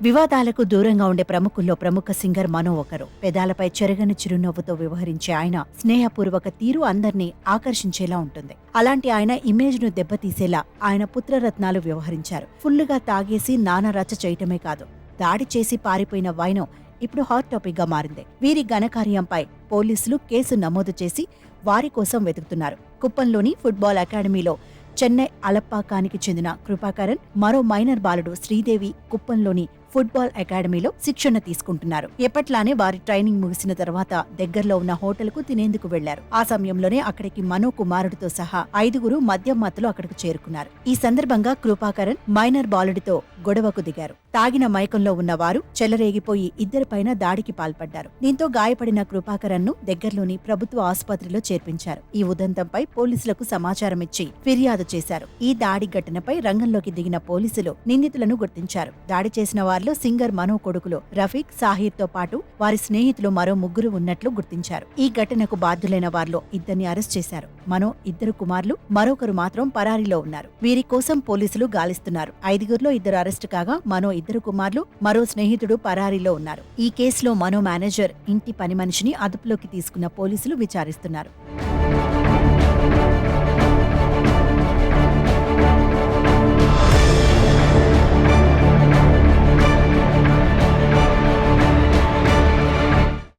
వివాదాలకు దూరంగా ఉండే ప్రముఖుల్లో ప్రముఖ సింగర్ మనో ఒకరు. పెదాలపై చెరగని చిరునవ్వుతో వ్యవహరించే ఆయన స్నేహపూర్వక తీరు అందర్నీ ఆకర్షించేలా ఉంటుంది. అలాంటి ఆయన ఇమేజ్ ను దెబ్బతీసేలా ఆయన పుత్రరత్నాలు వ్యవహరించారు. ఫుల్లుగా తాగేసి నానా రచ్చ చేయటమే కాదు, దాడి చేసి పారిపోయిన వైనం ఇప్పుడు హాట్ టాపిక్ గా మారింది. వీరి ఘనకార్యంపై పోలీసులు కేసు నమోదు చేసి వారి కోసం వెతుకుతున్నారు. కుప్పంలోని ఫుట్బాల్ అకాడమీలో చెన్నై అలప్పాకానికి చెందిన కృపాకరన్, మరో మైనర్ బాలుడు శ్రీదేవి కుప్పంలోని ఫుట్బాల్ అకాడమీలో శిక్షణ తీసుకుంటున్నారు. ఎప్పట్లానే వారి ట్రైనింగ్ ముగిసిన తర్వాత దగ్గరలో ఉన్న హోటల్కు తినేందుకు వెళ్లారు. ఆ సమయంలోనే అక్కడికి మనో కుమారుడితో సహా 5గురు మద్యం మత్తులో అక్కడికి చేరుకున్నారు. ఈ సందర్భంగా కృపాకరన్ మైనర్ బాలుడితో గొడవకు దిగారు. తాగిన మైకంలో ఉన్న వారు చెలరేగిపోయి ఇద్దరిపైన దాడికి పాల్పడ్డారు. దీంతో గాయపడిన కృపాకరన్ ను దగ్గరలోని ప్రభుత్వ ఆసుపత్రిలో చేర్పించారు. ఈ ఉదంతంపై పోలీసులకు సమాచారం ఇచ్చి ఫిర్యాదు చేశారు. ఈ దాడి ఘటనపై రంగంలోకి దిగిన పోలీసులు నిందితులను గుర్తించారు. దాడి చేసిన వారిలో సింగర్ మనో కొడుకులు రఫీక్, సాహిర్ తో పాటు వారి స్నేహితులు మరో 3 ఉన్నట్లు గుర్తించారు. ఈ ఘటనకు బాధ్యులైన వారిలో 2ని అరెస్ట్ చేశారు. మనో 2 కుమారులు, మరొకరు మాత్రం పరారీలో ఉన్నారు. వీరి కోసం పోలీసులు గాలిస్తున్నారు. 5గురిలో 2 అరెస్టు కాగా మనో 2 కుమారులు, మరో స్నేహితుడు పరారీలో ఉన్నారు. ఈ కేసులో మనో మేనేజర్, ఇంటి పని మనిషిని అదుపులోకి తీసుకున్న పోలీసులు విచారిస్తున్నారు.